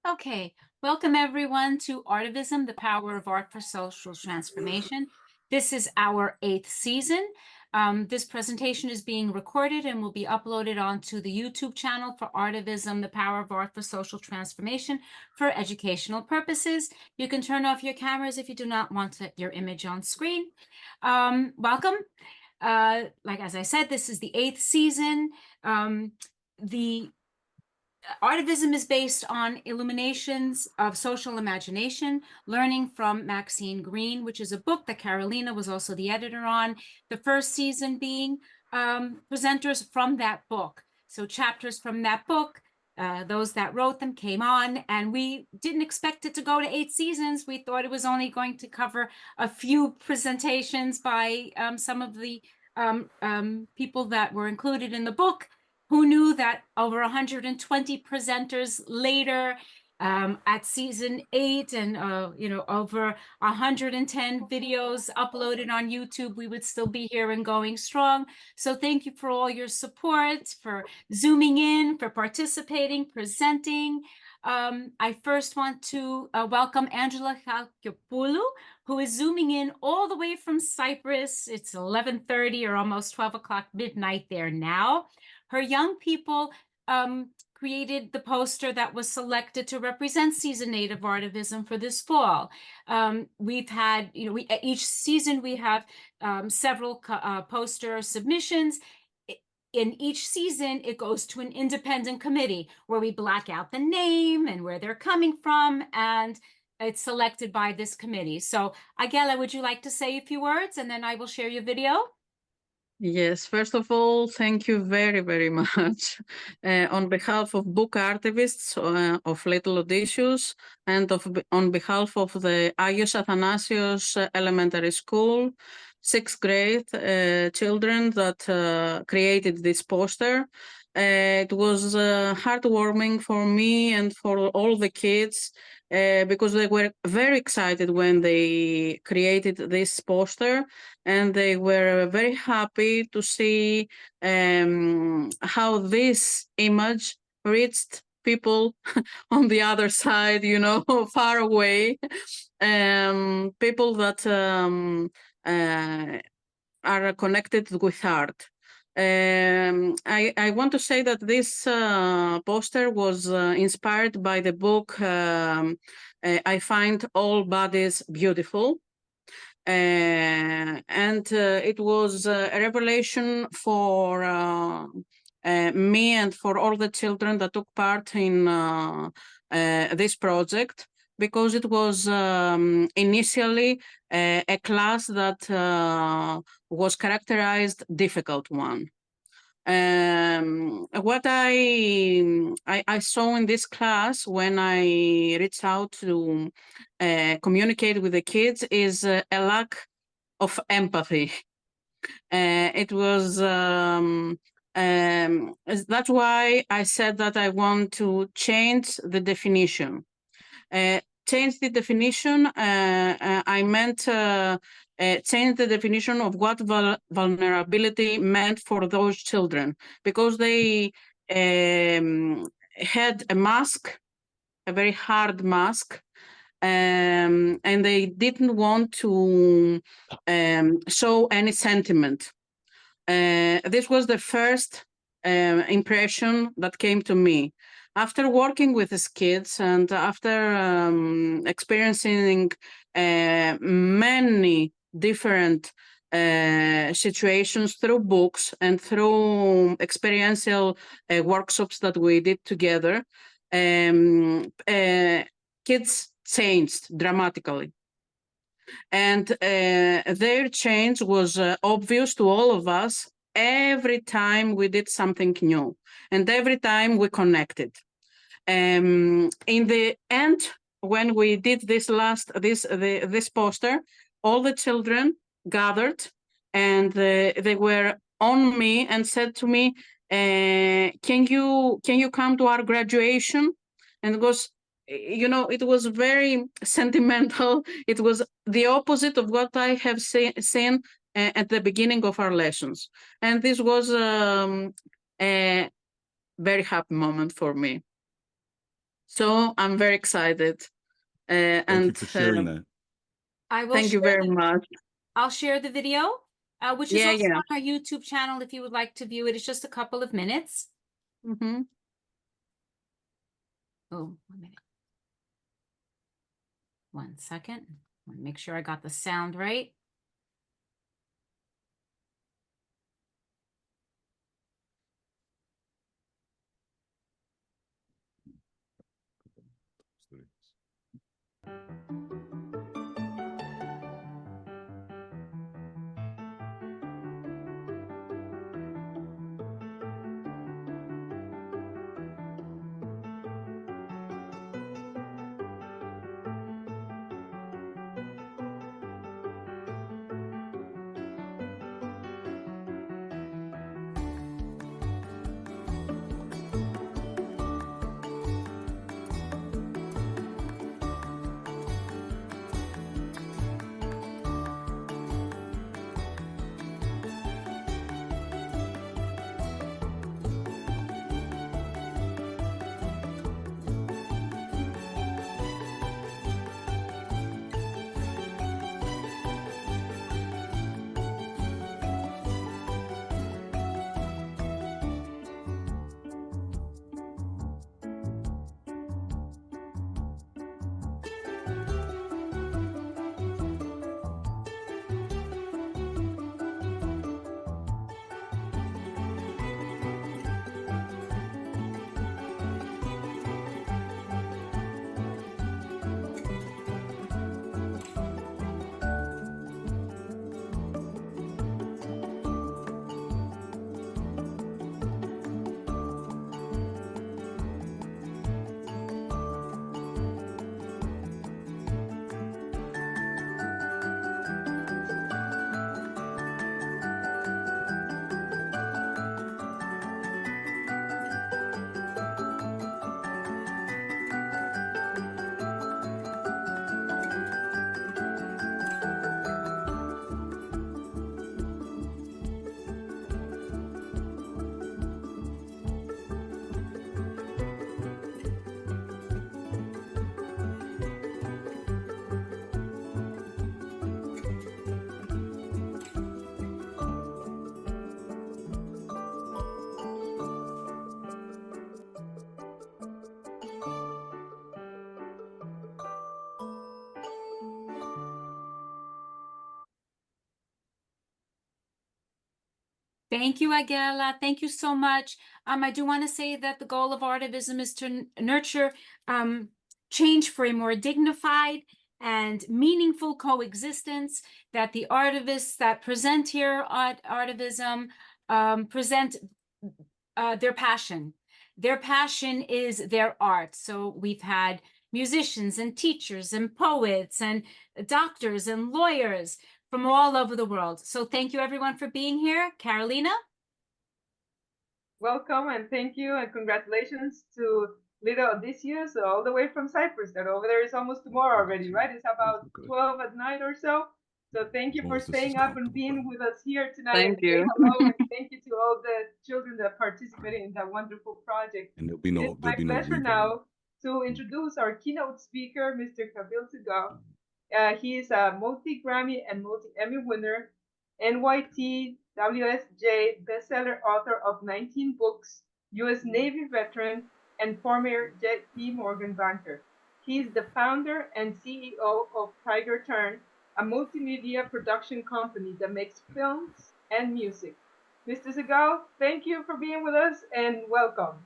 Okay, welcome everyone to Artivism, the Power of Art for Social Transformation. This is our 8th season. This presentation is being recorded and will be uploaded onto the YouTube channel for Artivism, the Power of Art for Social Transformation for educational purposes. You can turn off your cameras if you do not want your image on screen. Welcome. As I said, this is the 8th season. The Artivism is based on illuminations of social imagination, learning from Maxine Green, which is a book that Carolina was also the editor on, the first season being presenters from that book. So chapters from that book, those that wrote them came on, and we didn't expect it to go to 8 seasons. We thought it was only going to cover a few presentations by some of the people that were included in the book. Who knew that over 120 presenters later, at season 8 and over 110 videos uploaded on YouTube, we would still be here and going strong. So thank you for all your support, for zooming in, for participating, presenting. I first want to welcome Angela Chalkiopoulou, who is zooming in all the way from Cyprus. It's 11:30 or almost 12 o'clock midnight there now. Her young people created the poster that was selected to represent season 8 of Artivism for this fall. We've had, each season we have several poster submissions. In each season, it goes to an independent committee where we black out the name and where they're coming from, and it's selected by this committee. So, Agela, would you like to say a few words, and then I will share your video? Yes, first of all, thank you very, very much on behalf of book artivists of Little Odysseus and on behalf of the Agios Athanasios Elementary School, 6th grade children that created this poster. It was heartwarming for me and for all the kids because they were very excited when they created this poster, and they were very happy to see how this image reached people on the other side, far away, people that are connected with art. I want to say that this poster was inspired by the book I Find All Bodies Beautiful. And it was a revelation for me and for all the children that took part in this project, because it was initially a class that was characterized difficult one. What I saw in this class when I reached out to communicate with the kids is a lack of empathy. It was that's why I said that I want to change the definition. Change the definition. I meant change the definition of what vulnerability meant for those children, because they had a mask, a very hard mask, and they didn't want to show any sentiment. This was the first impression that came to me. After working with these kids and after experiencing many different situations through books and through experiential workshops that we did together, kids changed dramatically. And their change was obvious to all of us every time we did something new and every time we connected. In the end, when we did this poster, all the children gathered and they were on me and said to me, can you come to our graduation? And it was very sentimental. It was the opposite of what I have seen at the beginning of our lessons. And this was a very happy moment for me. So I'm very excited. Thank you for sharing that. I will thank you very much. I'll share the video, which is also yeah. on our YouTube channel if you would like to view it. It's just a couple of minutes. Mm-hmm. Oh, 1 minute. 1 second. I want to make sure I got the sound right. Thank you, Agela. Thank you so much. I do want to say that the goal of Artivism is to nurture change for a more dignified and meaningful coexistence, that the artivists that present here at Artivism present their passion. Their passion is their art. So we've had musicians and teachers and poets and doctors and lawyers from all over the world. So thank you everyone for being here. Carolina? Welcome and thank you and congratulations to little Odysseus all the way from Cyprus. That over there is almost tomorrow already, right? It's about 12 at night or so. So thank you for staying up and being with us here tonight. Thank you. Hello and thank you to all the children that participated in that wonderful project. And it's my pleasure now to introduce our keynote speaker, Mr. Kabir Seghal. He is a multi-Grammy and multi-Emmy winner, NYT WSJ bestseller author of 19 books, U.S. Navy veteran, and former J.P. Morgan banker. He is the founder and CEO of Tiger Turn, a multimedia production company that makes films and music. Mr. Seghal, thank you for being with us and welcome.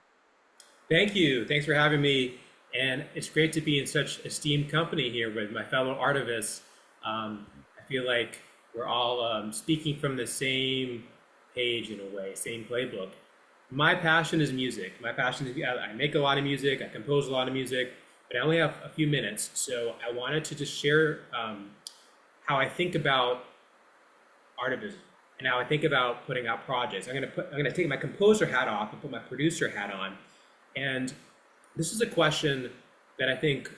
Thank you. Thanks for having me. And it's great to be in such esteemed company here with my fellow artivists. I feel like we're all speaking from the same page in a way, same playbook. My passion is music. My passion is, I make a lot of music, I compose a lot of music, but I only have a few minutes. So I wanted to just share how I think about artivism and how I think about putting out projects. I'm gonna take my composer hat off and put my producer hat on. And this is a question that I think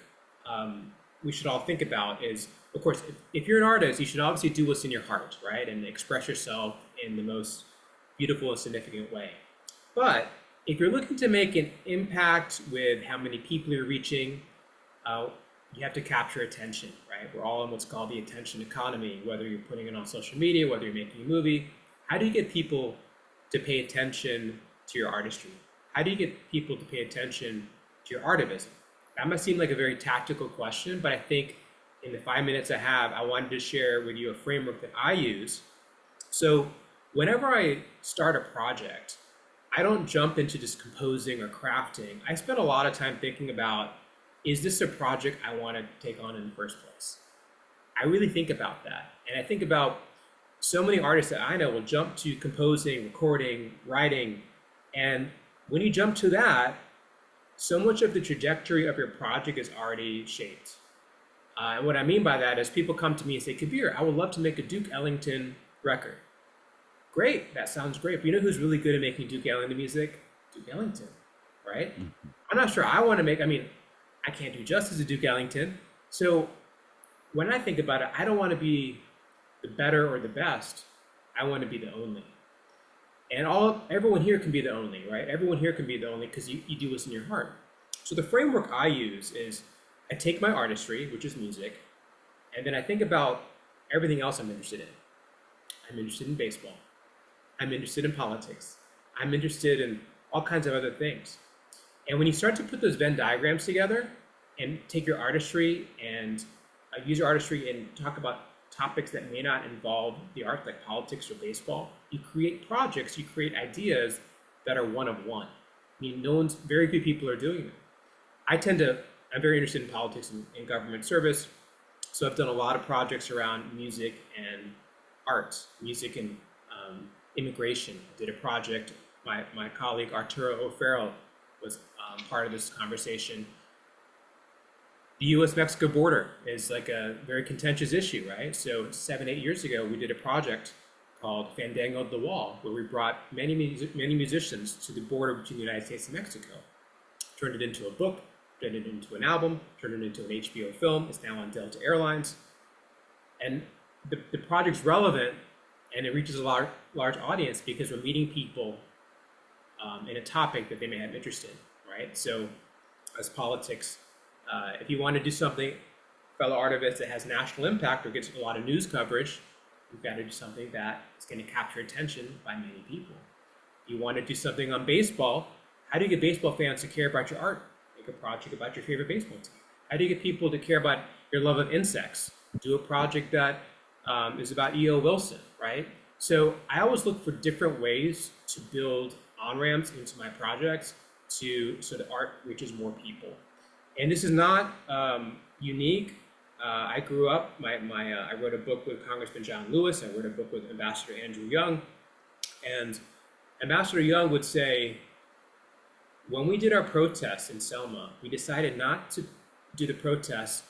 we should all think about is, of course, if you're an artist, you should obviously do what's in your heart, right? And express yourself in the most beautiful and significant way. But if you're looking to make an impact with how many people you're reaching, you have to capture attention, right? We're all in what's called the attention economy, whether you're putting it on social media, whether you're making a movie. How do you get people to pay attention to your artistry? How do you get people to pay attention to your artivism? That might seem like a very tactical question, but I think in the 5 minutes I have, I wanted to share with you a framework that I use. So whenever I start a project, I don't jump into just composing or crafting. I spend a lot of time thinking about, is this a project I want to take on in the first place? I really think about that. And I think about so many artists that I know will jump to composing, recording, writing. And when you jump to that, so much of the trajectory of your project is already shaped. And what I mean by that is people come to me and say, Kabir, I would love to make a Duke Ellington record. Great, that sounds great. But you know who's really good at making Duke Ellington music? Duke Ellington, right? I'm not sure I want to make, I can't do justice to Duke Ellington. So when I think about it, I don't want to be the better or the best. I want to be the only. And everyone here can be the only, right? Everyone here can be the only because you do what's in your heart. So the framework I use is I take my artistry, which is music, and then I think about everything else I'm interested in. I'm interested in baseball. I'm interested in politics. I'm interested in all kinds of other things. And when you start to put those Venn diagrams together and take your artistry and use your artistry and talk about topics that may not involve the art, like politics or baseball, you create projects, you create ideas that are one of one. Very few people are doing it. I'm very interested in politics and government service. So I've done a lot of projects around music and art, music and immigration. I did a project, my colleague Arturo O'Farrell was part of this conversation. The US-Mexico border is like a very contentious issue, right? So 7-8 years ago, we did a project called Fandango the Wall, where we brought many musicians to the border between the United States and Mexico. Turned it into a book, turned it into an album, turned it into an HBO film. It's now on Delta Airlines. And the project's relevant and it reaches a large audience because we're meeting people in a topic that they may have interest in, right? So as politics, if you want to do something, fellow artists, that has national impact or gets a lot of news coverage, you've got to do something that is going to capture attention by many people. If you want to do something on baseball, how do you get baseball fans to care about your art? Make a project about your favorite baseball team. How do you get people to care about your love of insects? Do a project that is about E.O. Wilson, right? So I always look for different ways to build on-ramps into my projects so that art reaches more people. And this is not unique. I grew up, I wrote a book with Congressman John Lewis. I wrote a book with Ambassador Andrew Young. And Ambassador Young would say, when we did our protests in Selma, we decided not to do the protests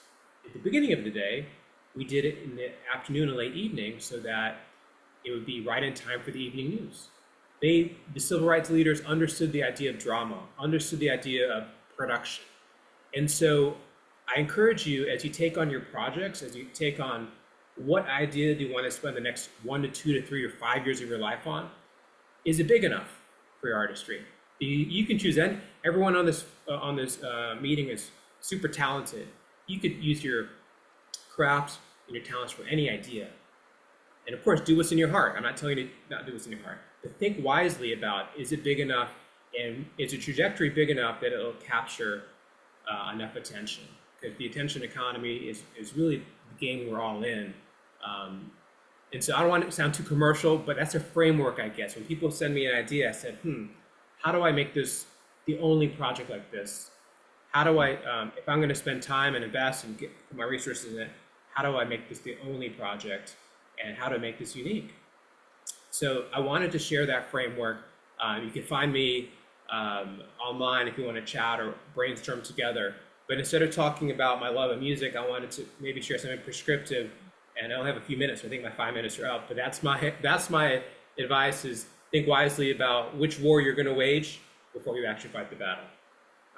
at the beginning of the day. We did it in the afternoon and late evening so that it would be right in time for the evening news. The civil rights leaders understood the idea of drama, understood the idea of production. And so I encourage you, as you take on your projects, as you take on what idea do you want to spend the next 1 to 2 to 3 or 5 years of your life on, is it big enough for your artistry? You can choose any. Everyone on this meeting is super talented. You could use your crafts and your talents for any idea. And of course, do what's in your heart. I'm not telling you to not do what's in your heart, but think wisely about, is it big enough and is the trajectory big enough that it'll capture enough attention? Because the attention economy is really the game we're all in. And so I don't want it to sound too commercial, but that's a framework, I guess. When people send me an idea, I said, how do I make this the only project like this? How do I, if I'm going to spend time and invest and put my resources in it, how do I make this the only project? And how to make this unique? So I wanted to share that framework. You can find me online if you want to chat or brainstorm together. But instead of talking about my love of music, I wanted to maybe share something prescriptive. And I only have a few minutes, so I think my 5 minutes are up. But that's my advice: is think wisely about which war you're going to wage before you actually fight the battle.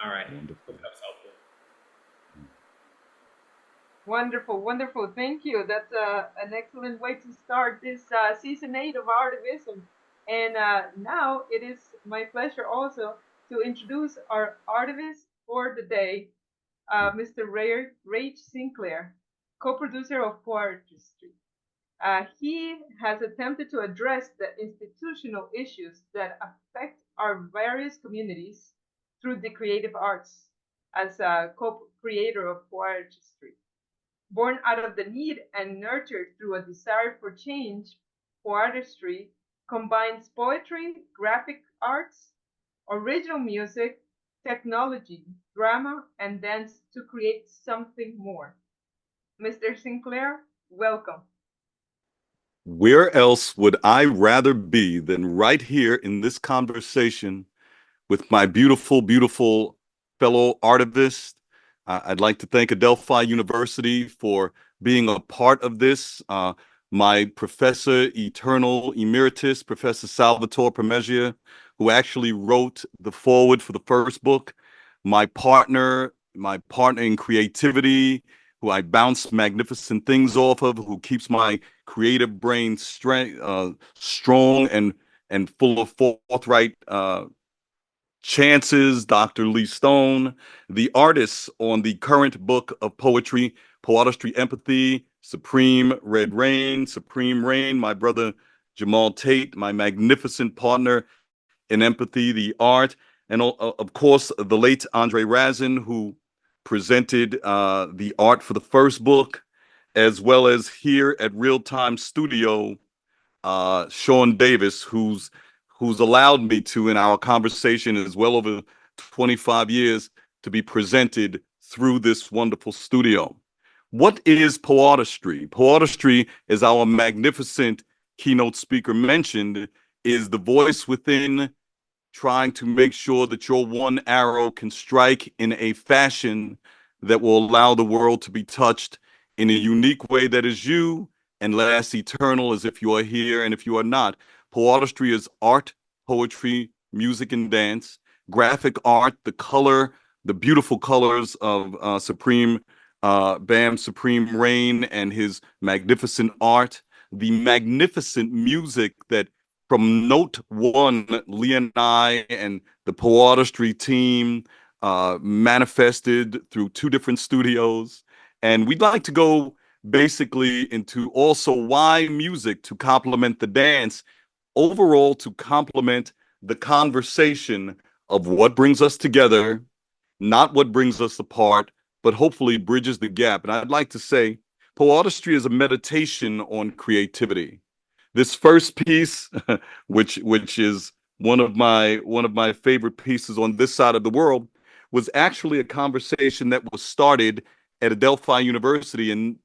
All right. Wonderful. Hope that was helpful. Wonderful, wonderful. Thank you. That's an excellent way to start this season 8 of Artivism. And now it is my pleasure also to introduce our artist for the day, Mr. Rage Sinclair, co-producer of Poeartistry. He has attempted to address the institutional issues that affect our various communities through the creative arts as a co-creator of Poeartistry. Born out of the need and nurtured through a desire for change, Poeartistry combines poetry, graphic arts, original music, technology, drama, and dance to create something more. Mr. Sinclair, welcome. Where else would I rather be than right here in this conversation with my beautiful, beautiful fellow artivists? I'd like to thank Adelphi University for being a part of this. My professor, eternal emeritus, Professor Salvatore Promeggia, who actually wrote the foreword for the first book. My partner in creativity, who I bounce magnificent things off of, who keeps my creative brain strong and full of forthright chances, Dr. Lee Stone, the artists on the current book of poetry, Poeartistry Empathy, Supreme Red Rain, Supreme Rain, my brother Jamal Tate, my magnificent partner in empathy, the art, and of course, the late Andre Razin, who presented the art for the first book, as well as here at Real Time Studio, Sean Davis, who's allowed me to, in our conversation, as well over 25 years, to be presented through this wonderful studio. What is Poeartistry? Poeartistry, as our magnificent keynote speaker mentioned, is the voice within, trying to make sure that your one arrow can strike in a fashion that will allow the world to be touched in a unique way that is you and lasts eternal as if you are here and if you are not. Poeartistry is art, poetry, music, and dance, graphic art, the color, the beautiful colors of Supreme Rain and his magnificent art, the magnificent music that from note one, Lee and I and the Poeartistry team manifested through 2 different studios. And we'd like to go basically into also why music to complement the dance, overall to complement the conversation of what brings us together, not what brings us apart, but hopefully bridges the gap. And I'd like to say Poeartistry is a meditation on creativity. This first piece, which is one of my favorite pieces on this side of the world, was actually a conversation that was started at Adelphi University in,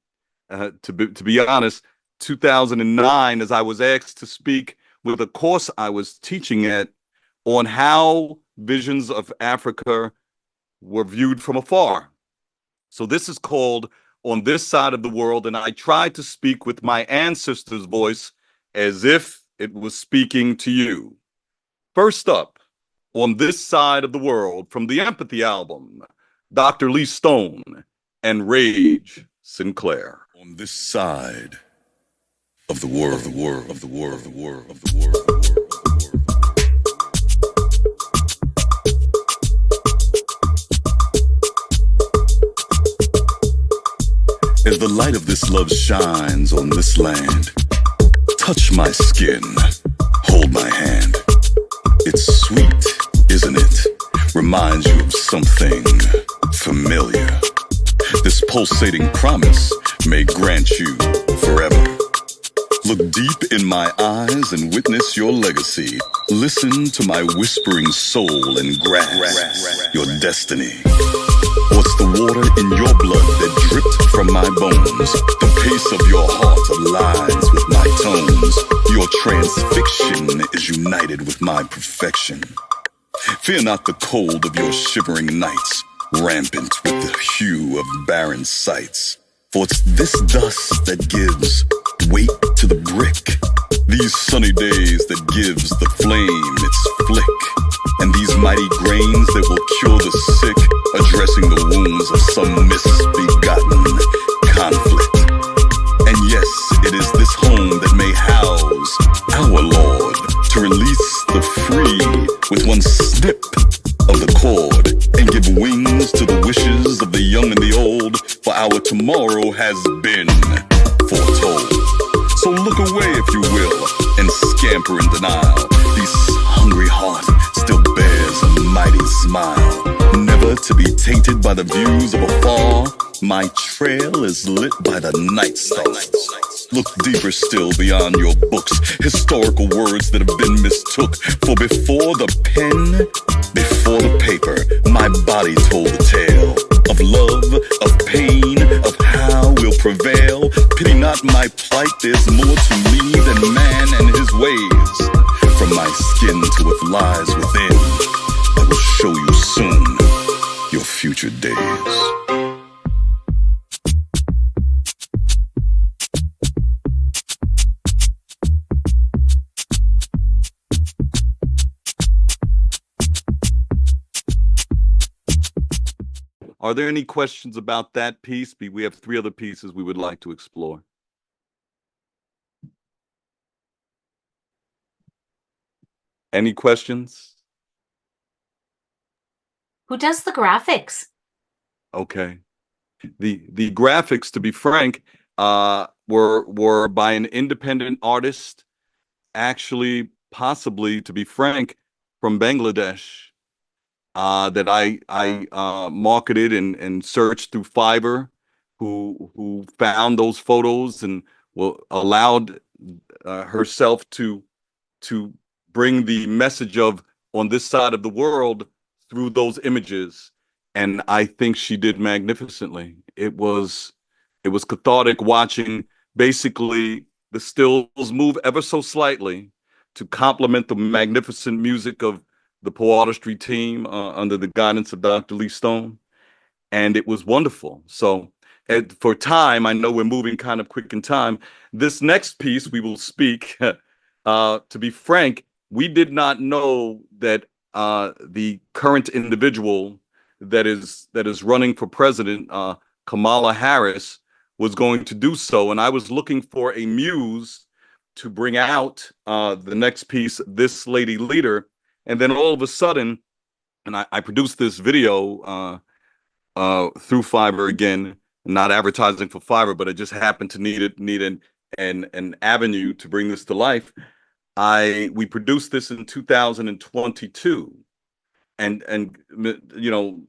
to be honest, 2009, as I was asked to speak with a course I was teaching at on how visions of Africa were viewed from afar. So this is called On This Side of the World, and I tried to speak with my ancestors' voice as if it was speaking to you. First up, On This Side of the World, from the Empathy album, Dr. Lee Stone and Rage Sinclair. On this side of the world, of the world, of the world, of the world, of the world, of the world. As the light of this love shines on this land, touch my skin, hold my hand. It's sweet, isn't it? Reminds you of something familiar. This pulsating promise may grant you forever. Look deep in my eyes and witness your legacy. Listen to my whispering soul and grasp your destiny. What's the water in your blood that dripped from my bones? The pace of your heart aligns with my tones. Your transfixion is united with my perfection. Fear not the cold of your shivering nights, rampant with the hue of barren sights. For it's this dust that gives weight to the brick, these sunny days that gives the flame its flick, and these mighty grains that will cure the sick, addressing the wounds of some misbegotten conflict. And yes, it is this home that may house our Lord to unfold, for our tomorrow has been foretold. So look away, if you will, and scamper in denial. This hungry heart still bears a mighty smile. Never to be tainted by the views of afar, my trail is lit by the night stars. Look deeper still beyond your books, historical words that have been mistook. For before the pen, before the paper, my body told the tale of love, of pain, of how we'll prevail. Pity not my plight, there's more to me than man and his ways. From my skin to what lies within, I will show you soon your future days. Are there any questions about that piece? We have 3 other pieces we would like to explore. Any questions? Who does the graphics? Okay. The graphics, to be frank, were by an independent artist, actually, possibly, to be frank, from Bangladesh. That I marketed and searched through Fiverr, who found those photos and allowed herself to bring the message of on this side of the world through those images. And I think she did magnificently. It was cathartic watching basically the stills move ever so slightly to complement the magnificent music of the Poeartistry team under the guidance of Dr. Lee Stone. And it was wonderful. So for time, I know we're moving kind of quick in time. This next piece we will speak, to be frank, we did not know that the current individual that is running for president, Kamala Harris, was going to do so. And I was looking for a muse to bring out the next piece, This Lady Leader. And then all of a sudden, and I produced this video through Fiverr again, not advertising for Fiverr, but I just happened to need an avenue to bring this to life. We produced this in 2022, and you know,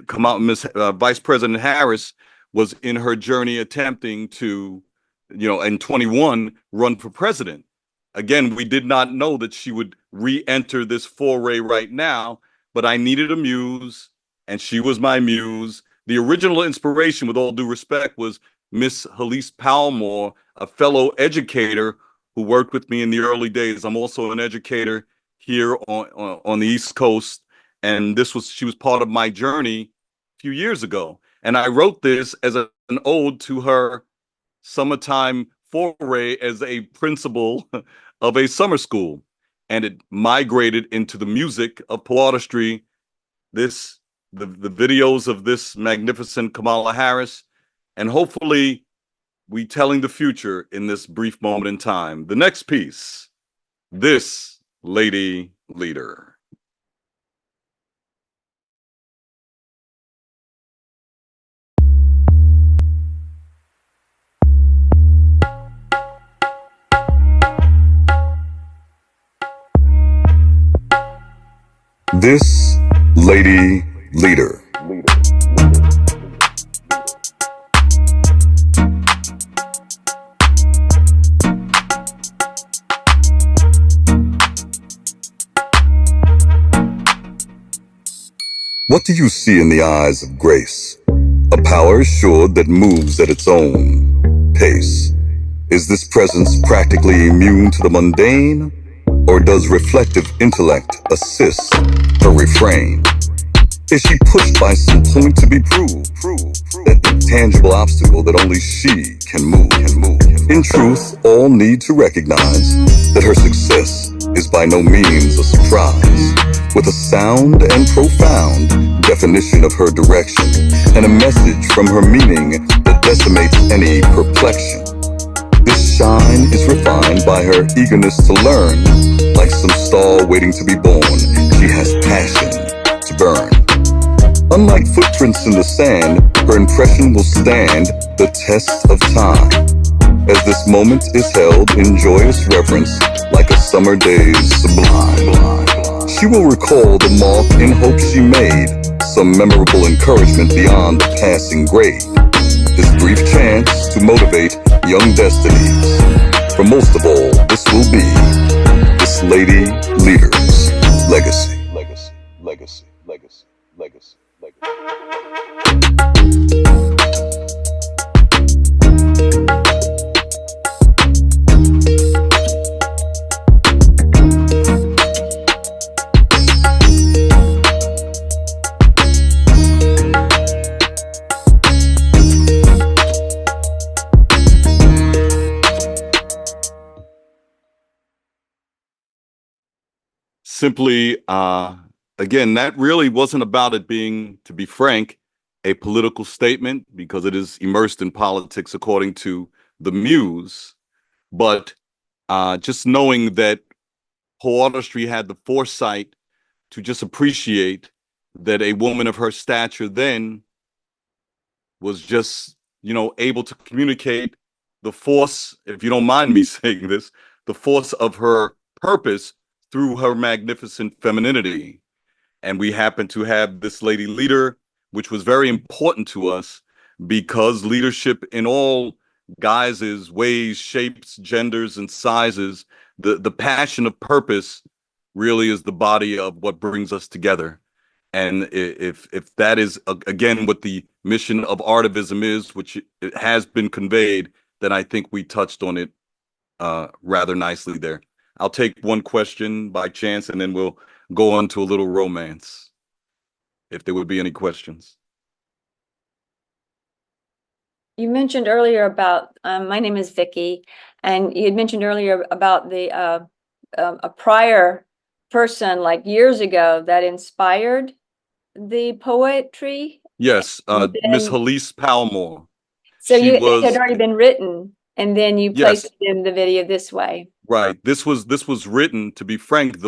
come out, Miss Vice President Harris was in her journey attempting to, you know, in 21 run for president. Again, we did not know that she would re-enter this foray right now, but I needed a muse, and she was my muse. The original inspiration, with all due respect, was Miss Halise Powellmore, a fellow educator who worked with me in the early days. I'm also an educator here on the East Coast, and she was part of my journey a few years ago. And I wrote this as an ode to her summertime foray as a principal of a summer school, and it migrated into the music of Poeartistry. The videos of this magnificent Kamala Harris, and hopefully we telling the future in this brief moment in time. The next piece, This Lady Leader. This Lady Leader. What do you see in the eyes of grace? A power assured that moves at its own pace. Is this presence practically immune to the mundane? Or does reflective intellect assist her refrain? Is she pushed by some point to be proved? That intangible obstacle that only she can move. In truth, all need to recognize that her success is by no means a surprise. With a sound and profound definition of her direction, and a message from her meaning that decimates any perplexion. This shine is refined by her eagerness to learn. Like some star waiting to be born, she has passion to burn. Unlike footprints in the sand, her impression will stand the test of time. As this moment is held in joyous reverence, like a summer day's sublime. She will recall the mark in hope she made, some memorable encouragement beyond the passing grade. This brief chance to motivate young destinies. For most of all, this will be this lady leader's legacy. Legacy, legacy, legacy, legacy, legacy. Simply, again, that really wasn't about it being, to be frank, a political statement, because it is immersed in politics according to the muse, but just knowing that Poeartistry had the foresight to just appreciate that a woman of her stature then was just, able to communicate the force, if you don't mind me saying this, the force of her purpose through her magnificent femininity. And we happen to have this lady leader, which was very important to us because leadership in all guises, ways, shapes, genders, and sizes, the passion of purpose really is the body of what brings us together. And if that is, again, what the mission of Artivism is, which it has been conveyed, then I think we touched on it rather nicely there. I'll take one question by chance, and then we'll go on to a little romance, if there would be any questions. You mentioned earlier about, my name is Vicky, and you had mentioned earlier about the a prior person like years ago that inspired the poetry. Yes, Miss Halise Palmore. So it had already been written, and then you placed it in the video this way. Right. This was written, to be frank,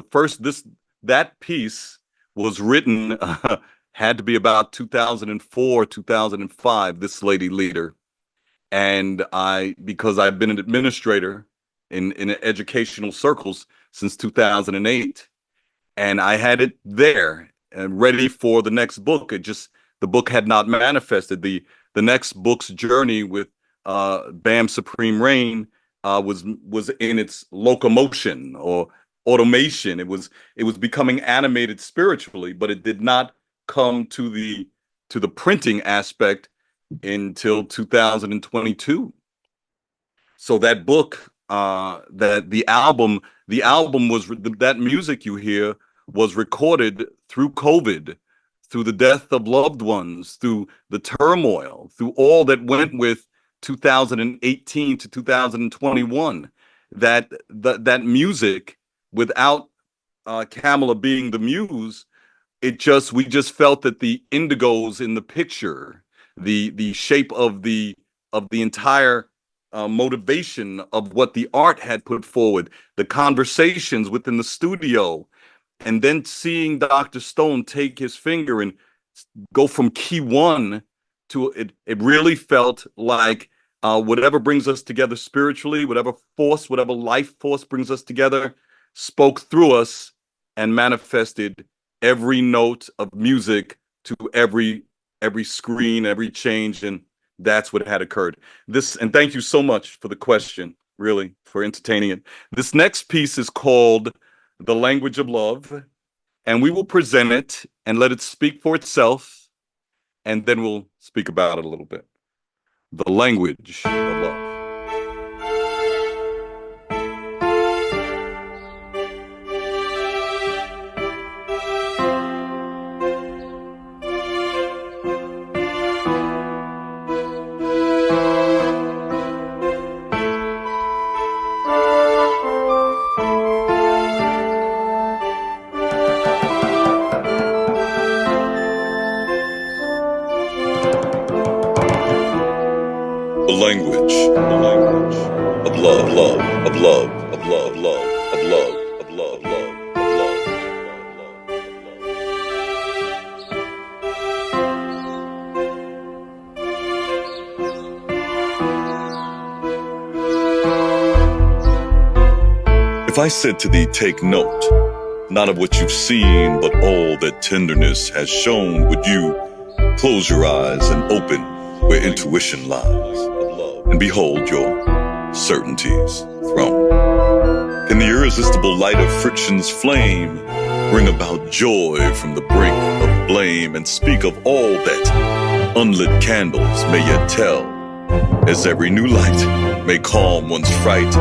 that piece was written, had to be about 2004, 2005, this lady leader. And because I've been an administrator in educational circles since 2008, and I had it there and ready for the next book. The book had not manifested. The next book's journey with Bam Supreme Rain was in its locomotion or automation. It was becoming animated spiritually, but it did not come to the printing aspect until 2022. So that book, that the album was, that music you hear was recorded through COVID, through the death of loved ones, through the turmoil, through all that went with 2018 to 2021. That music, without Camilla being the muse, we just felt that the indigos in the picture, the shape of the entire motivation of what the art had put forward, the conversations within the studio, and then seeing Dr. Stone take his finger and go from key one to it really felt like whatever brings us together spiritually, whatever life force brings us together, spoke through us and manifested every note of music to every screen, every change, and that's what had occurred. And thank you so much for the question, really, for entertaining it. This next piece is called The Language of Love, and we will present it and let it speak for itself, and then we'll speak about it a little bit. The Language of Love. If I said to thee, take note, not of what you've seen, but all that tenderness has shown, would you close your eyes and open where intuition lies, and behold your certainties thrown? Can the irresistible light of friction's flame bring about joy from the brink of blame, and speak of all that unlit candles may yet tell? As every new light may calm one's fright,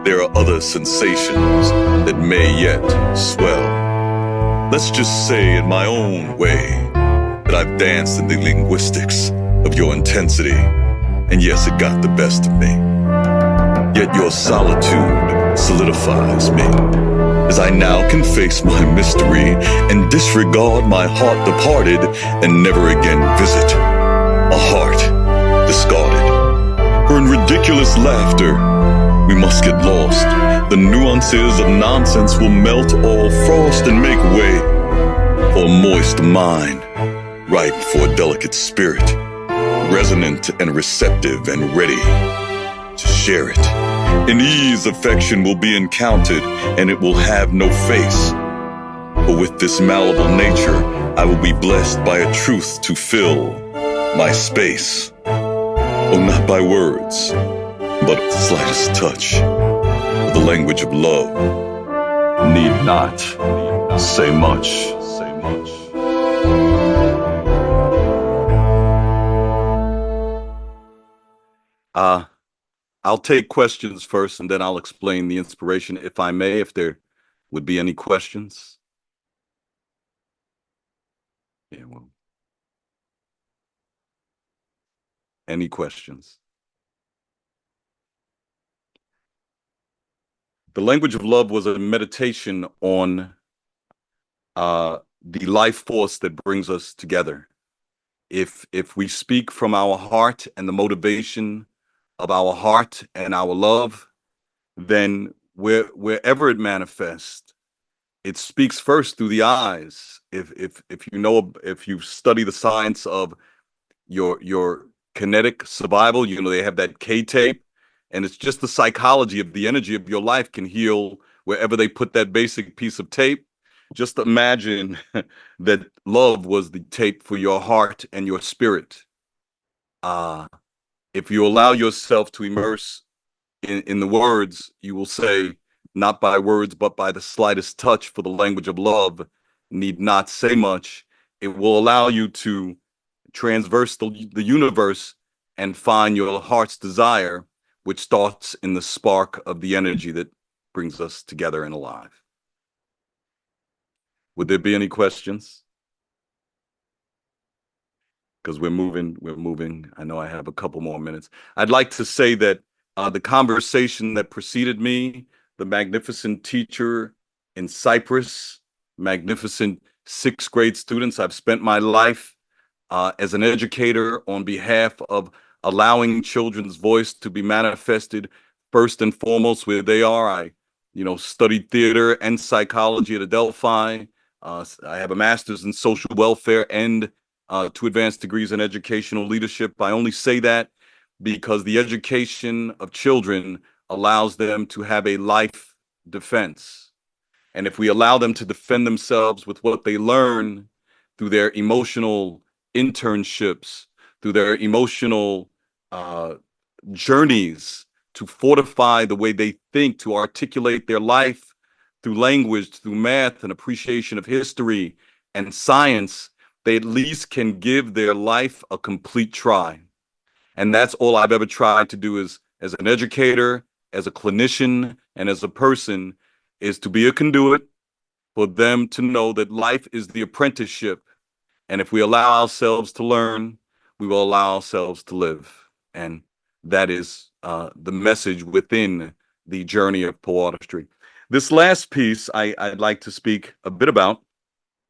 there are other sensations that may yet swell. Let's just say in my own way that I've danced in the linguistics of your intensity, and yes, it got the best of me. Yet your solitude solidifies me, as I now can face my mystery and disregard my heart departed and never again visit a heart discarded. For in ridiculous laughter, we must get lost. The nuances of nonsense will melt all frost and make way for a moist mind, ripe for a delicate spirit, resonant and receptive and ready to share it. In ease, affection will be encountered, and it will have no face. For with this malleable nature, I will be blessed by a truth to fill my space. Oh, not by words, but the slightest touch of the language of love. Need not say much. I'll take questions first, and then I'll explain the inspiration, if I may, if there would be any questions. Yeah, well, any questions? The Language of Love was a meditation on the life force that brings us together. If we speak from our heart and the motivation of our heart and our love, then wherever it manifests, it speaks first through the eyes. If you study the science of your kinetic survival, they have that K-tape, and it's just the psychology of the energy of your life can heal wherever they put that basic piece of tape. Just imagine that love was the tape for your heart and your spirit. If you allow yourself to immerse in the words, you will say, not by words, but by the slightest touch, for the language of love need not say much. It will allow you to transverse the universe and find your heart's desire, which starts in the spark of the energy that brings us together and alive. Would there be any questions? Because we're moving. I know I have a couple more minutes. I'd like to say that the conversation that preceded me, the magnificent teacher in Cyprus, magnificent sixth grade students, I've spent my life as an educator on behalf of allowing children's voice to be manifested first and foremost where they are. I studied theater and psychology at Adelphi. I have a master's in social welfare and 2 advanced degrees in educational leadership. I only say that because the education of children allows them to have a life defense. And if we allow them to defend themselves with what they learn through their emotional internships, through their emotional journeys, to fortify the way they think, to articulate their life through language, through math and appreciation of history and science, they at least can give their life a complete try. And that's all I've ever tried to do as an educator, as a clinician, and as a person, is to be a conduit for them to know that life is the apprenticeship. And if we allow ourselves to learn, we will allow ourselves to live. And that is the message within the journey of Poeartistry. This last piece I'd like to speak a bit about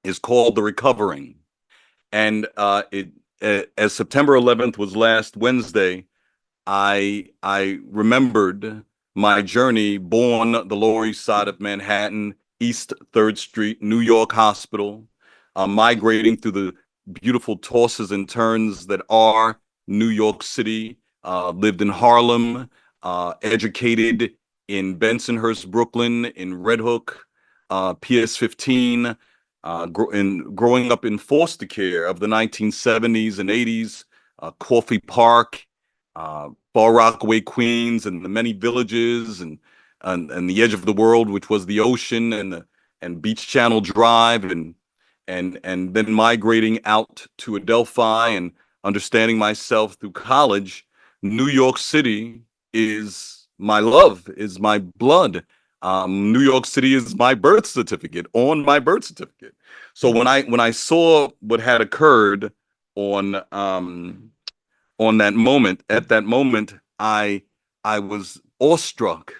is called The Recovering. And as September 11th was last Wednesday, I remembered my journey, born the Lower East Side of Manhattan, East 3rd Street, New York Hospital, migrating through the beautiful tosses and turns that are New York City, lived in Harlem, educated in Bensonhurst, Brooklyn, in Red Hook, PS15, growing up in foster care of the 1970s and 80s, Coffey Park, Far Rockaway, Queens, and the many villages, and the edge of the world, which was the ocean and Beach Channel Drive, and then migrating out to Adelphi and understanding myself through college. New York City is my love, is my blood. New York City is my birth certificate, on my birth certificate. So when I saw what had occurred on that moment, at that moment, I was awestruck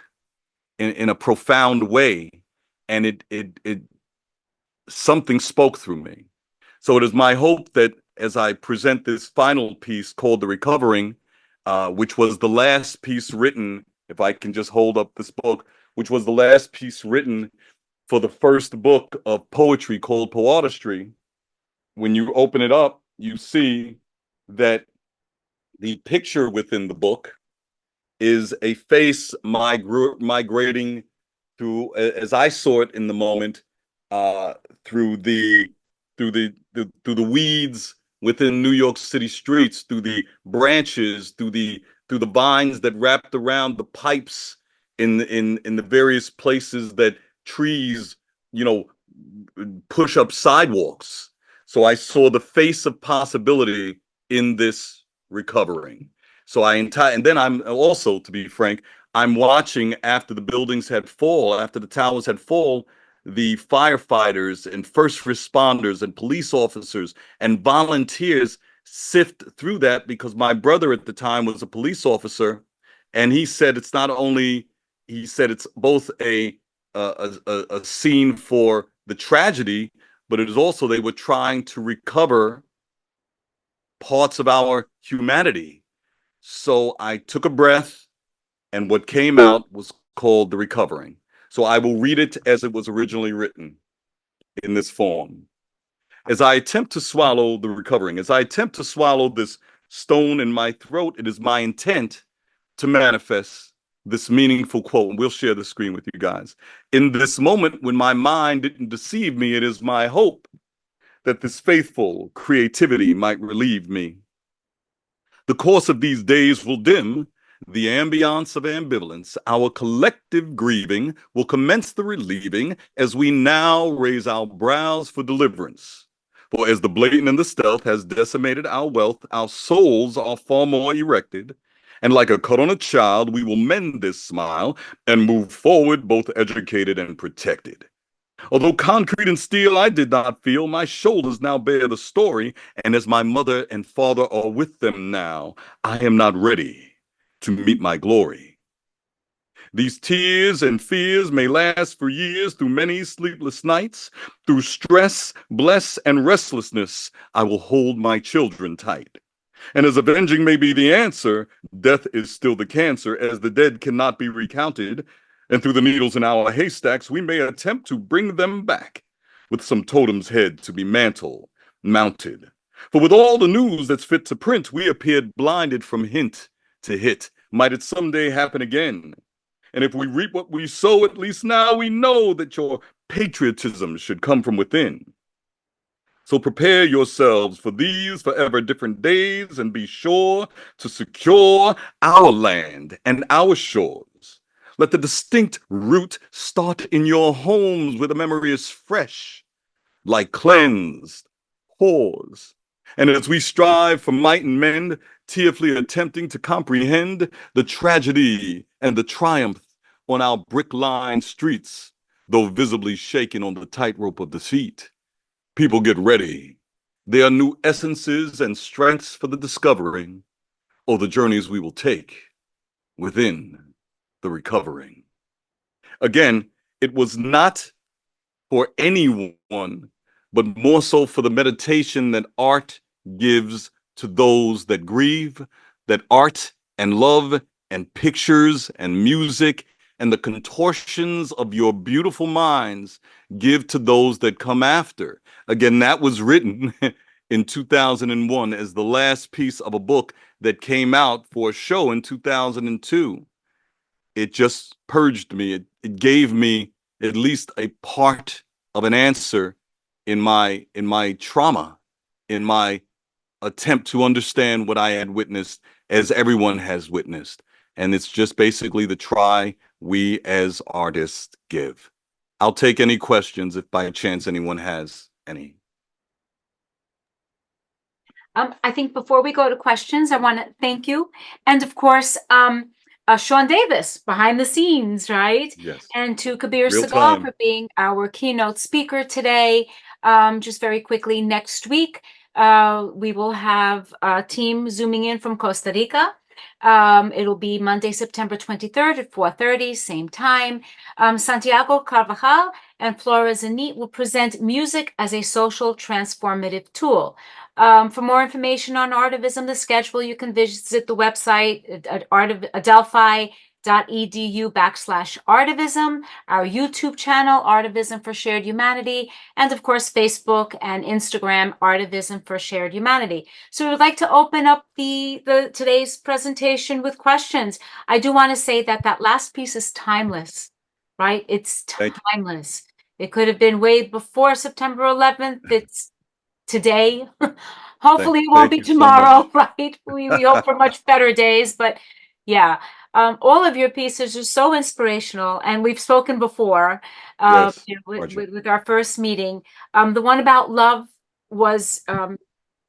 in a profound way, and it something spoke through me. So it is my hope that as I present this final piece called The Recovering, which was the last piece written, if I can just hold up this book, which was the last piece written for the first book of poetry called Poeartistry. When you open it up, you see that the picture within the book is a face migrating through, as I saw it in the moment, through the weeds within New York City streets, through the branches, through the vines that wrapped around the pipes in the various places that trees, push up sidewalks. So I saw the face of possibility in this recovering. So and then I'm also, to be frank, I'm watching after the buildings had fall, after the towers had fall, the firefighters and first responders and police officers and volunteers sift through that, because my brother at the time was a police officer, and he said it's both a scene for the tragedy, but it is also they were trying to recover parts of our humanity. So I took a breath, and what came out was called The Recovering. So I will read it as it was originally written in this form. As I attempt to swallow the recovering, as I attempt to swallow this stone in my throat, it is my intent to manifest this meaningful quote. And we'll share the screen with you guys. In this moment, when my mind didn't deceive me, it is my hope that this faithful creativity might relieve me. The course of these days will dim the ambiance of ambivalence. Our collective grieving will commence the relieving as we now raise our brows for deliverance. For as the blatant and the stealth has decimated our wealth, our souls are far more erected. And like a cut on a child, we will mend this smile and move forward both educated and protected. Although concrete and steel I did not feel, my shoulders now bear the story, and as my mother and father are with them now, I am not ready to meet my glory. These tears and fears may last for years, through many sleepless nights, through stress, bless, and restlessness, I will hold my children tight. And as avenging may be the answer, death is still the cancer, as the dead cannot be recounted, and through the needles in our haystacks, we may attempt to bring them back, with some totem's head to be mounted. For with all the news that's fit to print, we appeared blinded from hint to hit. Might it someday happen again? And if we reap what we sow, at least now we know that your patriotism should come from within. So prepare yourselves for these forever different days, and be sure to secure our land and our shores. Let the distinct root start in your homes, where the memory is fresh, like cleansed pores. And as we strive for might and mend, tearfully attempting to comprehend the tragedy and the triumph on our brick-lined streets, though visibly shaken on the tightrope of defeat, people get ready. There are new essences and strengths for the discovering, or the journeys we will take within the recovering. Again, it was not for anyone, but more so for the meditation that art gives to those that grieve, that art and love and pictures and music and the contortions of your beautiful minds give to those that come after. Again, that was written in 2001 as the last piece of a book that came out for a show in 2002. it just purged me. It gave me at least a part of an answer in my trauma, in my attempt to understand what I had witnessed, as everyone has witnessed. And it's just basically the try we as artists give. I'll take any questions if by chance anyone has any. I think before we go to questions, I want to thank you. And of course, Sean Davis behind the scenes, right? Yes. And to Kabir Real Seghal time. for being our keynote speaker today. Just very quickly, next week, we will have a team zooming in from Costa Rica. It'll be Monday, September 23rd at 4:30, same time. Santiago Carvajal and Flora Zenit will present music as a social transformative tool. For more information on Artivism, the schedule, you can visit the website at adelphi.edu/Artivism, our YouTube channel, Artivism for Shared Humanity, and of course, Facebook and Instagram, Artivism for Shared Humanity. So we'd like to open up the today's presentation with questions. I do want to say that that last piece is timeless, right? It's timeless. It could have been way before September 11th. It's today. Hopefully it won't be tomorrow, right? We hope for much better days, but yeah. All of your pieces are so inspirational, and we've spoken before Yes, with our first meeting. The one about love was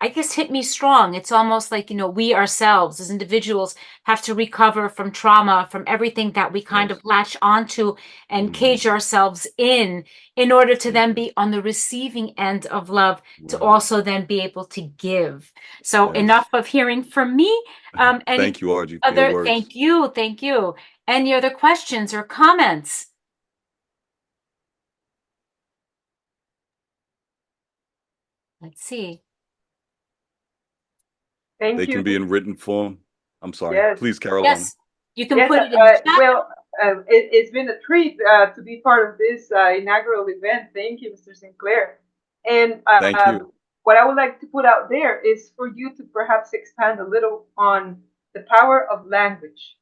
I guess hit me strong. It's almost like, we ourselves as individuals have to recover from trauma, from everything that we kind of latch onto and cage ourselves in order to then be on the receiving end of love, to also then be able to give. So enough of hearing from me. Thank you, Audie, for your words. Thank you. Any other questions or comments? Let's see. They can be in written form. I'm sorry. Yes. Please, Caroline. Yes, you can put it in the chat. Well, it's been a treat to be part of this inaugural event. Thank you, Mr. Sinclair. And Thank you. what I would like to put out there is for you to perhaps expand a little on the power of language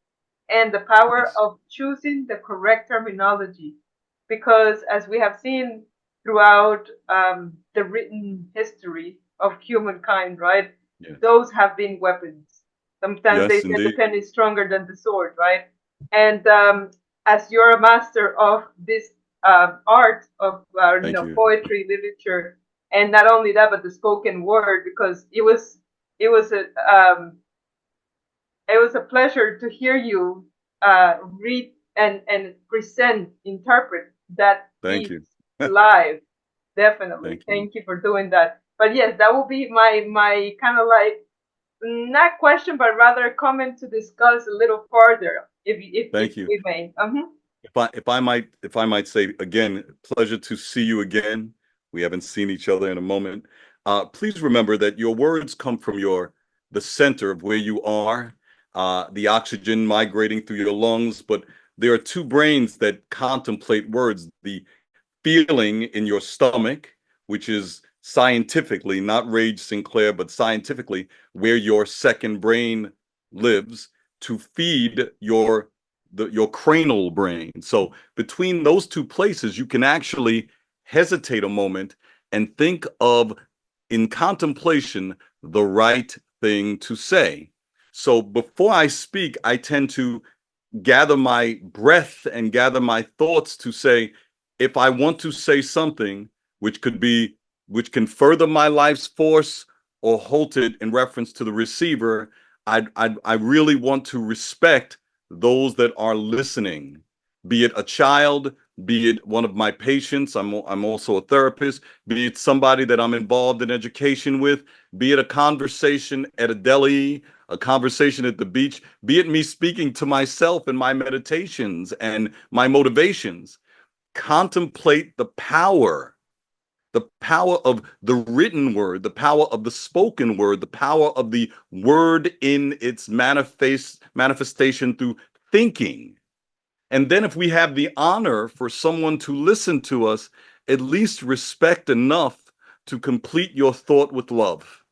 and the power of choosing the correct terminology. Because as we have seen throughout the written history of humankind, right? Yes. Those have been weapons. Sometimes they say the pen is stronger than the sword, right? And as you're a master of this art of poetry, literature, and not only that, but the spoken word, because it was a pleasure to hear you read and interpret that Thank you. live. Definitely. Thank you for doing that. But yes, that will be my kind of like, not question, but rather comment to discuss a little further, if we may. If I might say again, pleasure to see you again. We haven't seen each other in a moment. Please remember that your words come from the center of where you are, the oxygen migrating through your lungs. But there are two brains that contemplate words: the feeling in your stomach, which is scientifically, not Rage Sinclair, but scientifically where your second brain lives to feed your cranial brain. So between those two places, you can actually hesitate a moment and think of, in contemplation, the right thing to say. So before I speak, I tend to gather my breath and gather my thoughts to say, if I want to say something which can further my life's force or halt it in reference to the receiver, I really want to respect those that are listening, be it a child, be it one of my patients. I'm also a therapist, be it somebody that I'm involved in education with, be it a conversation at a deli, a conversation at the beach, be it me speaking to myself in my meditations and my motivations. Contemplate the power of the written word, the power of the spoken word, the power of the word in its manifestation through thinking. And then if we have the honor for someone to listen to us, at least respect enough to complete your thought with love.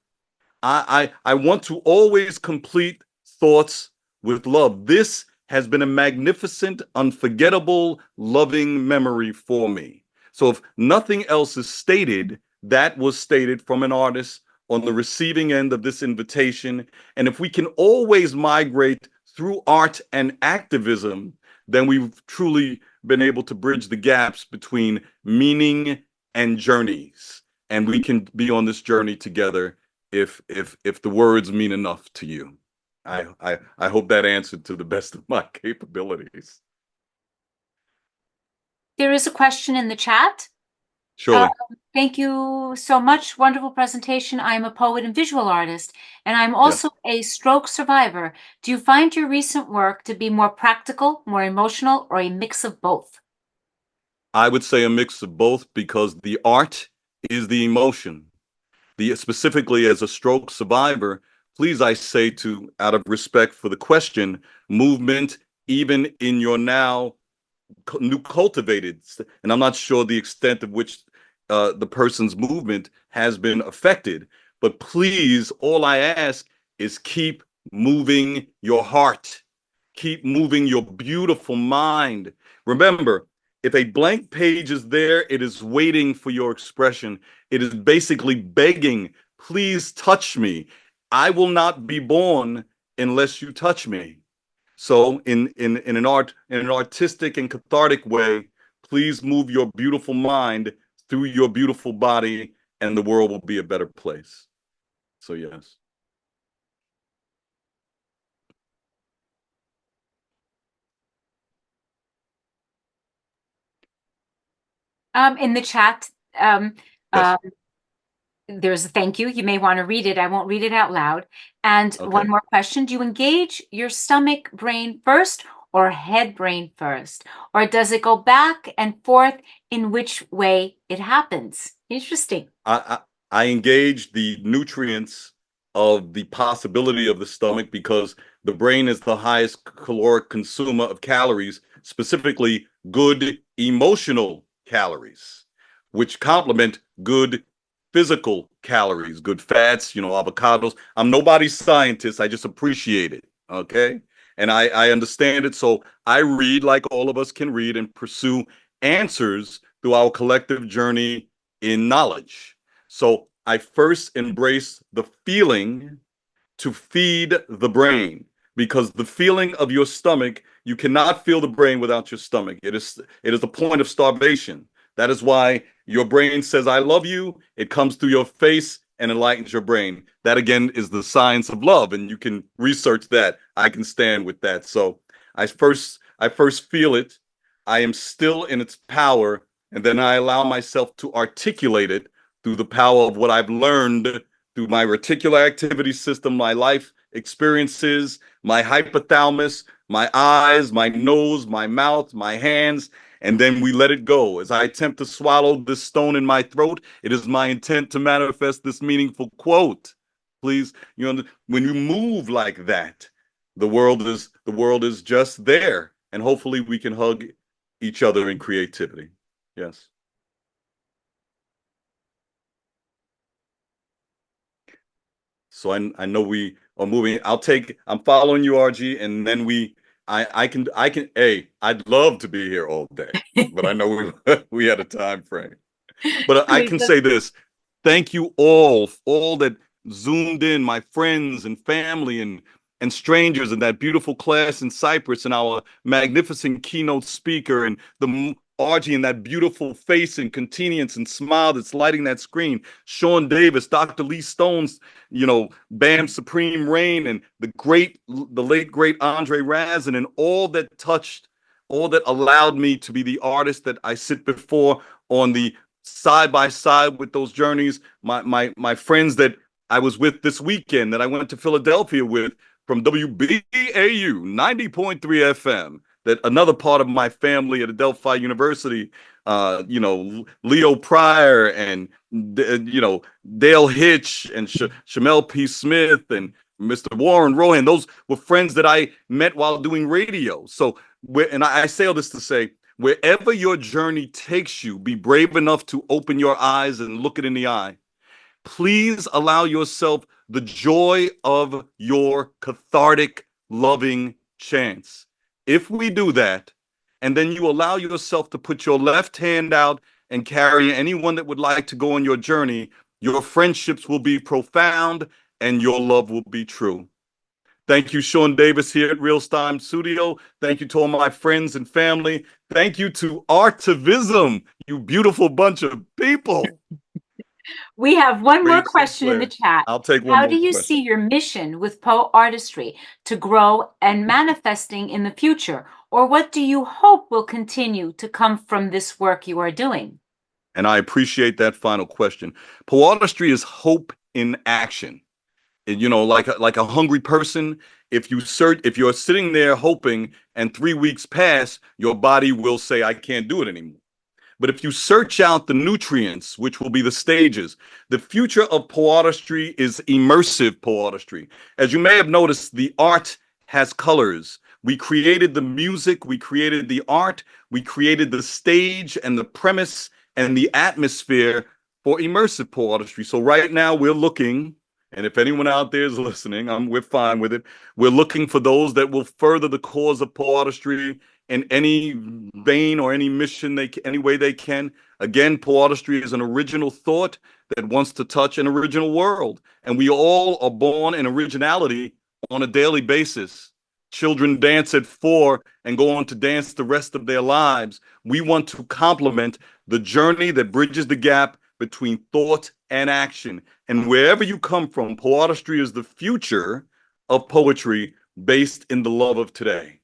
I want to always complete thoughts with love. This has been a magnificent, unforgettable, loving memory for me. So if nothing else is stated, that was stated from an artist on the receiving end of this invitation. And if we can always migrate through art and activism, then we've truly been able to bridge the gaps between meaning and journeys. And we can be on this journey together if the words mean enough to you. I hope that answered to the best of my capabilities. There is a question in the chat. Surely. Thank you so much. Wonderful presentation. I'm a poet and visual artist, and I'm also a stroke survivor. Do you find your recent work to be more practical, more emotional, or a mix of both? I would say a mix of both, because the art is the emotion. Specifically as a stroke survivor, please, I say, to, out of respect for the question, movement, even in your now new cultivated, and I'm not sure the extent of which the person's movement has been affected, but please, all I ask is keep moving your heart, keep moving your beautiful mind. Remember, if a blank page is there, it is waiting for your expression. It is basically begging, please touch me. I will not be born unless you touch me. So in an artistic and cathartic way, please move your beautiful mind through your beautiful body, and the world will be a better place. So yes. In the chat, Yes. there's a thank you. You may want to read it. I won't read it out loud. And Okay. one more question. Do you engage your stomach brain first or head brain first? Or does it go back and forth in which way it happens? Interesting. I engage the nutrients of the possibility of the stomach, because the brain is the highest caloric consumer of calories, specifically good emotional calories, which complement good physical calories, good fats, avocados. I'm nobody's scientist. I just appreciate it. Okay. And I understand it. So I read like all of us can read and pursue answers through our collective journey in knowledge. So I first embrace the feeling to feed the brain, because the feeling of your stomach, you cannot feel the brain without your stomach. It is the point of starvation. That is why your brain says, I love you. It comes through your face and enlightens your brain. That, again, is the science of love, and you can research that. I can stand with that. So I first feel it. I am still in its power, and then I allow myself to articulate it through the power of what I've learned through my reticular activity system, my life experiences, my hypothalamus, my eyes, my nose, my mouth, my hands, and then we let it go. As I attempt to swallow this stone in my throat, it is my intent to manifest this meaningful quote. Please, when you move like that, the world is just there, and hopefully we can hug each other in creativity. Yes. So I know we are moving. I'm following you, RG, and then I'd love to be here all day, but I know we had a time frame. But I can say this: thank you all that zoomed in, my friends and family and strangers, and that beautiful class in Cyprus, and our magnificent keynote speaker, and the RG, and that beautiful face and continuance and smile that's lighting that screen. Sean Davis, Dr. Lee Stone's, Bam Supreme Rain, and the late great Andre Razin, and all that allowed me to be the artist that I sit before on the side by side with those journeys. My friends that I was with this weekend, that I went to Philadelphia with, from WBAU 90.3 FM, that another part of my family at Adelphi University, Leo Pryor and, Dale Hitch and Shamel P. Smith and Mr. Warren Rohan. Those were friends that I met while doing radio. So, and I say all this to say, wherever your journey takes you, be brave enough to open your eyes and look it in the eye. Please allow yourself the joy of your cathartic, loving chance. If we do that, and then you allow yourself to put your left hand out and carry anyone that would like to go on your journey, your friendships will be profound and your love will be true. Thank you, Sean Davis here at Real Time Studio. Thank you to all my friends and family. Thank you to Artivism, you beautiful bunch of people. We have one more Great, question in the chat. I'll take one How more do you question. see your mission with Poeartistry to grow and manifesting in the future? Or what do you hope will continue to come from this work you are doing? And I appreciate that final question. Poeartistry is hope in action. You know, like a hungry person, if you're sitting there hoping and 3 weeks pass, your body will say, I can't do it anymore. But if you search out the nutrients, which will be the stages, the future of poeartistry is immersive poeartistry. As you may have noticed, the art has colors. We created the music, we created the art, we created the stage and the premise and the atmosphere for immersive poeartistry. So right now we're looking, and if anyone out there is listening, we're fine with it. We're looking for those that will further the cause of poeartistry in any vein or any mission, any way they can. Again, poeartistry is an original thought that wants to touch an original world. And we all are born in originality on a daily basis. Children dance at 4 and go on to dance the rest of their lives. We want to complement the journey that bridges the gap between thought and action. And wherever you come from, poeartistry is the future of poetry based in the love of today.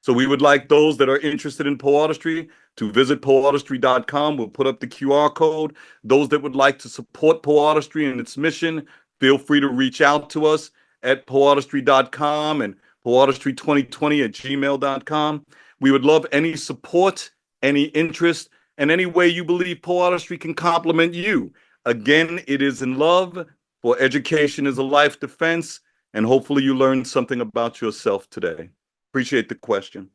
So we would like those that are interested in poeartistry to visit poeartistry.com. We'll put up the QR code. Those that would like to support poeartistry and its mission, feel free to reach out to us at poeartistry.com and poeartistry2020@gmail.com. We would love any support, any interest, and any way you believe poeartistry can complement you. Again, it is in love, for education is a life defense, and hopefully you learned something about yourself today. Appreciate the question.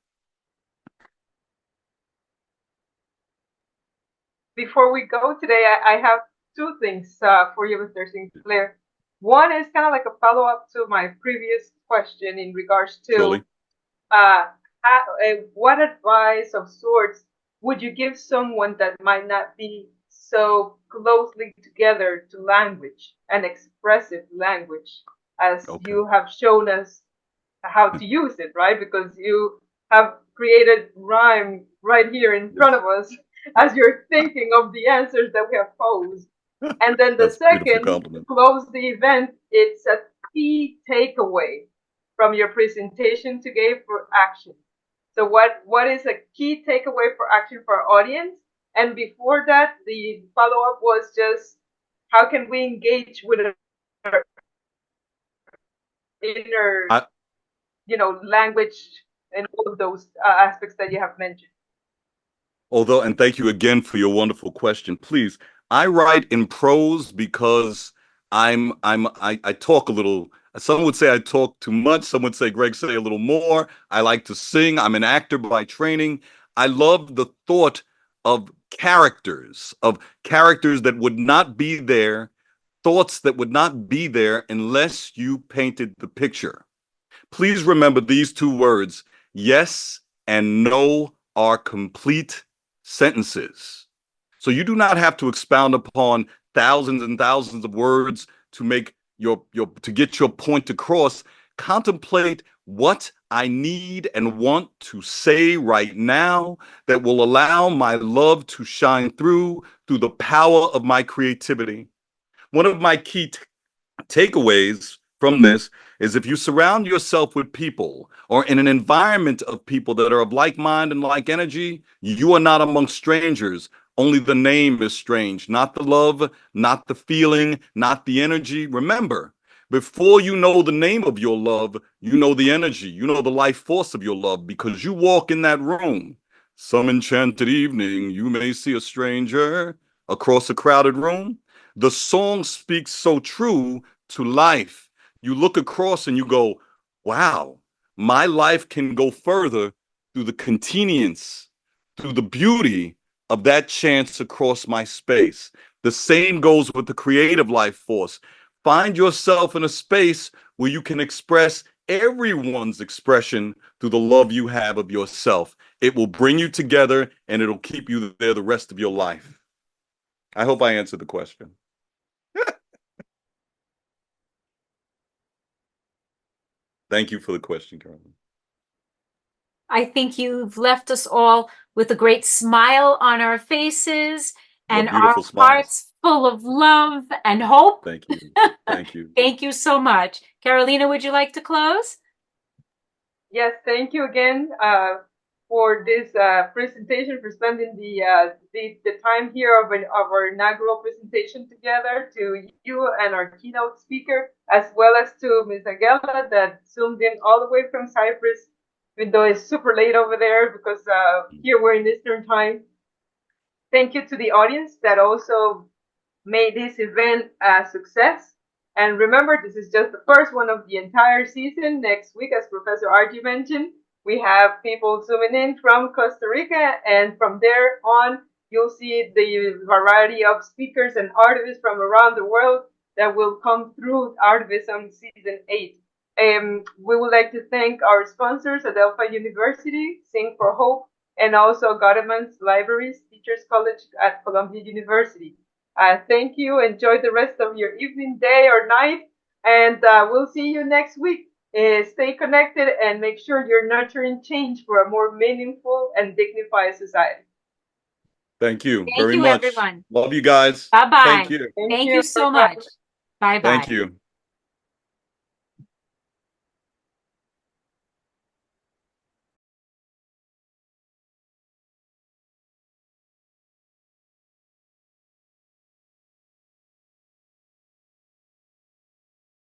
Before we go today, I have two things for you, Mr. Sinclair. One is kind of like a follow-up to my previous question in regards to what advice of sorts would you give someone that might not be so closely together to language and expressive language as you have shown us how to use it, right? Because you have created rhyme right here in front of us as you're thinking of the answers that we have posed. And then the second, to close the event, it's a key takeaway from your presentation today for action. So what is a key takeaway for action for our audience? And before that, the follow-up was just how can we engage with our inner language and all of those aspects that you have mentioned. And thank you again for your wonderful question. Please, I write in prose because I talk a little. Some would say I talk too much. Some would say, Greg, say a little more. I like to sing. I'm an actor by training. I love the thought of characters that would not be there, thoughts that would not be there unless you painted the picture. Please remember these two words: yes and no are complete sentences. So you do not have to expound upon thousands and thousands of words to make to get your point across. Contemplate what I need and want to say right now that will allow my love to shine through the power of my creativity. One of my key takeaways from this is if you surround yourself with people or in an environment of people that are of like mind and like energy, you are not among strangers. Only the name is strange, not the love, not the feeling, not the energy. Remember, before you know the name of your love, you know the energy, you know the life force of your love, because you walk in that room. Some enchanted evening, you may see a stranger across a crowded room. The song speaks so true to life. You look across and you go, wow, my life can go further through the convenience, through the beauty of that chance across my space. The same goes with the creative life force. Find yourself in a space where you can express everyone's expression through the love you have of yourself. It will bring you together and it'll keep you there the rest of your life. I hope I answered the question. Thank you for the question, Carolyn. I think you've left us all with a great smile on our faces and our beautiful smiles. hearts full of love and hope. Thank you. Thank you. Thank you so much. Carolina, would you like to close? Yes, thank you again for this presentation, for spending the time here of our inaugural presentation together, to you and our keynote speaker, as well as to Ms. Agela that zoomed in all the way from Cyprus, even though it's super late over there because here we're in Eastern time. Thank you to the audience that also made this event a success. And remember, this is just the first one of the entire season. Next week, as Professor Archie mentioned, we have people zooming in from Costa Rica, and from there on, you'll see the variety of speakers and artists from around the world that will come through Artivism Season 8. We would like to thank our sponsors, Adelphi University, Sing for Hope, and also Gottman's Libraries, Teachers College at Columbia University. Thank you. Enjoy the rest of your evening, day, or night, and we'll see you next week. Stay connected and make sure you're nurturing change for a more meaningful and dignified society. Thank you Thank very you, much. everyone. Love you guys. Bye-bye. Thank you. Thank you so much. Bye-bye. Thank you.